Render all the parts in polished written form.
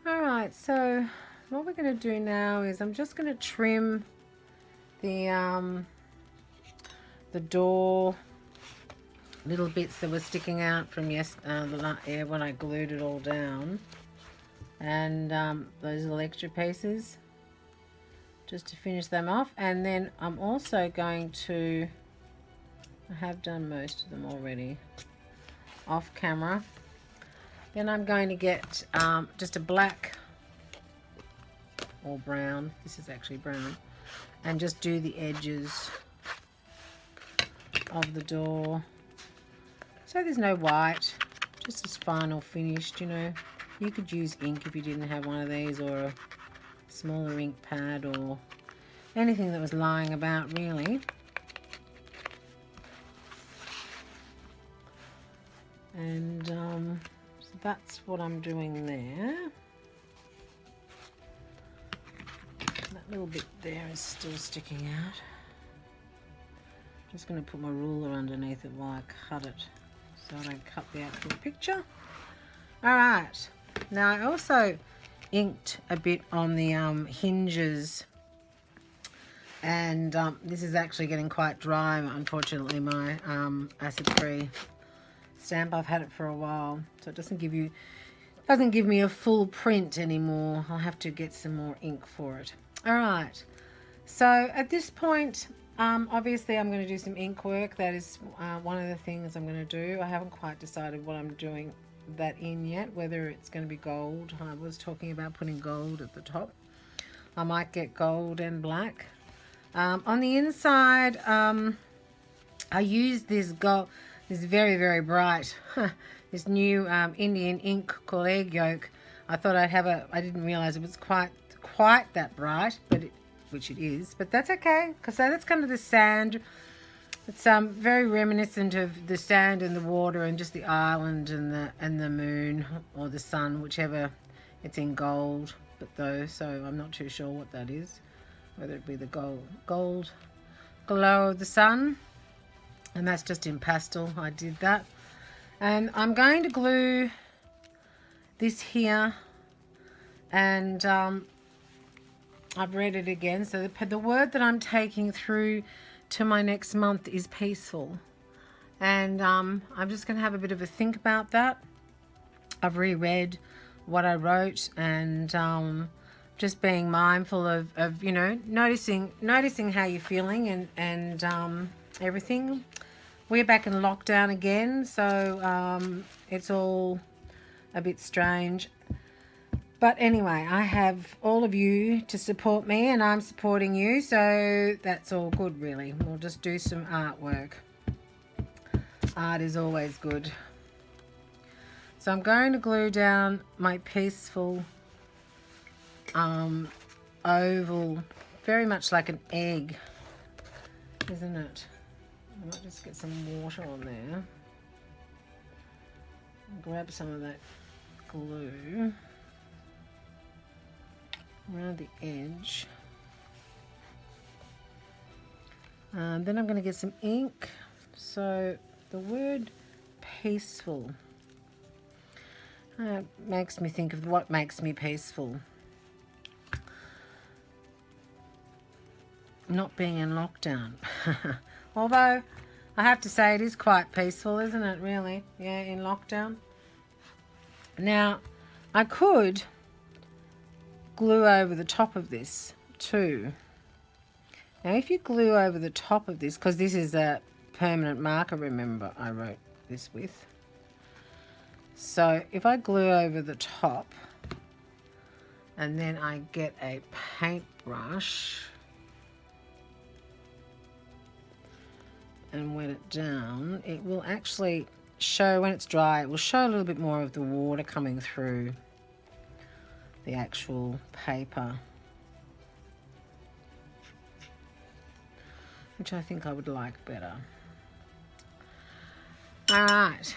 Alright, so what we're going to do now is I'm just going to trim the door little bits that were sticking out from when I glued it all down, and those little extra pieces, just to finish them off. And then I'm also going to, I have done most of them already off camera. Then I'm going to get just a black or brown, this is actually brown, and just do the edges of the door. So there's no white, just as final finished, you know. You could use ink if you didn't have one of these, or a smaller ink pad, or anything that was lying about really. And so that's what I'm doing there. That little bit there is still sticking out. Just going to put my ruler underneath it while I cut it, so I don't cut the actual picture. Alright, now I also inked a bit on the hinges, and this is actually getting quite dry, unfortunately, my acid-free stamp. I've had it for a while, so it doesn't give me a full print anymore. I'll have to get some more ink for it. Alright, so at this point, obviously I'm going to do some ink work. That is one of the things I'm going to do. I haven't quite decided what I'm doing that in yet, whether it's going to be gold. I was talking about putting gold at the top. I might get gold and black. On the inside, I used this gold, this very, very bright, this new Indian ink called Egg Yolk. I thought I'd have I didn't realize it was quite that bright, but which it is, but that's okay, because that's kind of the sand. It's very reminiscent of the sand and the water and just the island and the moon or the sun, whichever. It's in gold, so I'm not too sure what that is, whether it be the gold glow of the sun. And that's just in pastel. I did that, and I'm going to glue this here, and I've read it again. So the word that I'm taking through to my next month is peaceful. And I'm just going to have a bit of a think about that. I've reread what I wrote, and just being mindful of you know, noticing how you're feeling, and everything. We're back in lockdown again, so it's all a bit strange. But anyway, I have all of you to support me, and I'm supporting you, so that's all good really. We'll just do some artwork. Art is always good. So I'm going to glue down my peaceful oval, very much like an egg, isn't it? I might just get some water on there. Grab some of that glue around the edge. Then I'm going to get some ink. So the word peaceful makes me think of what makes me peaceful. Not being in lockdown. Although I have to say it is quite peaceful, isn't it, really? Yeah, in lockdown. Now, I could glue over the top of this too. Now, if you glue over the top of this, because this is a permanent marker, remember, I wrote this with. So if I glue over the top, and then I get a paintbrush and wet it down, it will actually show, when it's dry, it will show a little bit more of the water coming through the actual paper, which I think I would like better. Alright,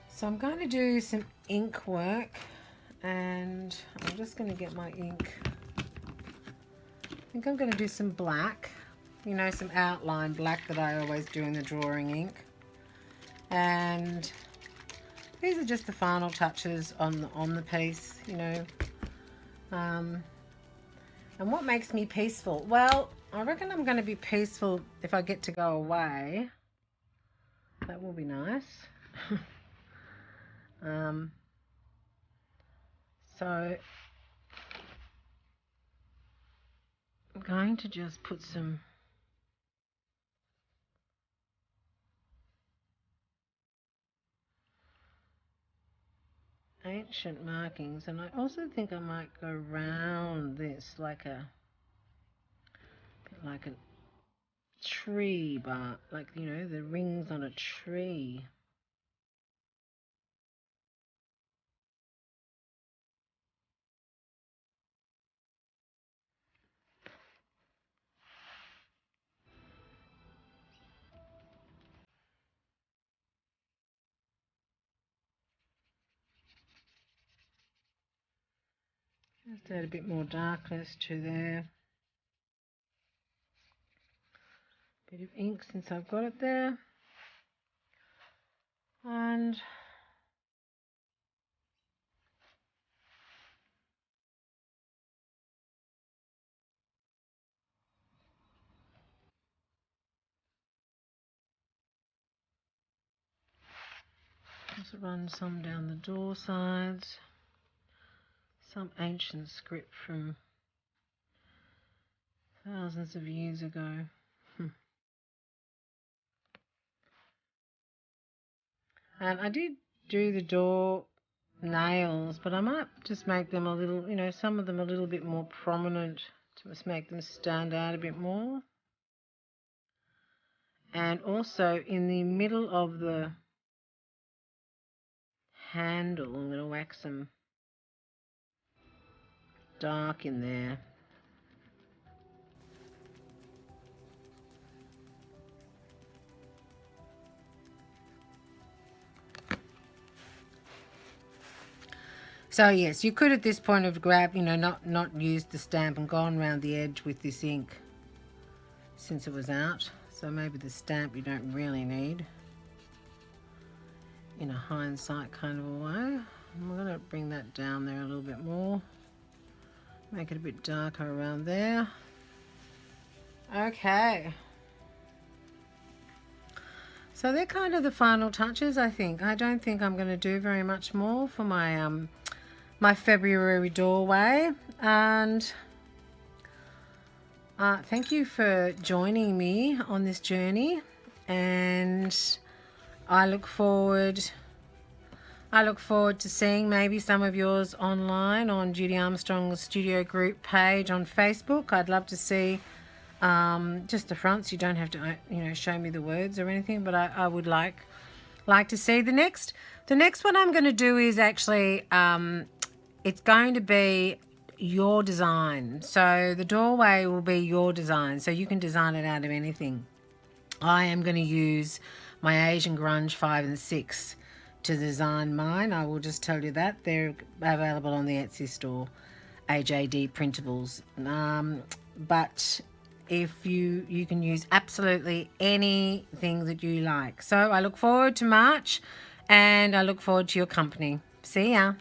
so I'm going to do some ink work, and I'm just going to get my ink. I think I'm going to do some black, you know, some outline black that I always do in the drawing ink. And these are just the final touches on the piece, you know. And what makes me peaceful? Well, I reckon I'm going to be peaceful if I get to go away. That will be nice. So I'm going to just put some ancient markings, and I also think I might go round this like a tree bark, like, you know, the rings on a tree. Just add a bit more darkness to there. Bit of ink since I've got it there. And just run some down the door sides. Some ancient script from thousands of years ago. And I did do the door nails, but I might just make them a little, you know, some of them a little bit more prominent to just make them stand out a bit more. And also in the middle of the handle, I'm going to wax some dark in there. So yes, you could at this point have grabbed, you know, not used the stamp and gone around the edge with this ink since it was out. So maybe the stamp you don't really need in a hindsight kind of a way. I'm going to bring that down there a little bit more. Make it a bit darker around there. Okay. So they're kind of the final touches, I think. I don't think I'm going to do very much more for my my February doorway. And thank you for joining me on this journey. And I look forward to seeing maybe some of yours online on Judy Armstrong's Studio Group page on Facebook. I'd love to see just the fronts. You don't have to, you know, show me the words or anything, but I would like to see the next one I'm going to do is actually it's going to be your design. So the doorway will be your design, so you can design it out of anything. I am going to use my Asian Grunge 5 and 6 to design mine. I will just tell you that. They're available on the Etsy store, AJD Printables. But if you can use absolutely anything that you like. So I look forward to March, and I look forward to your company. See ya.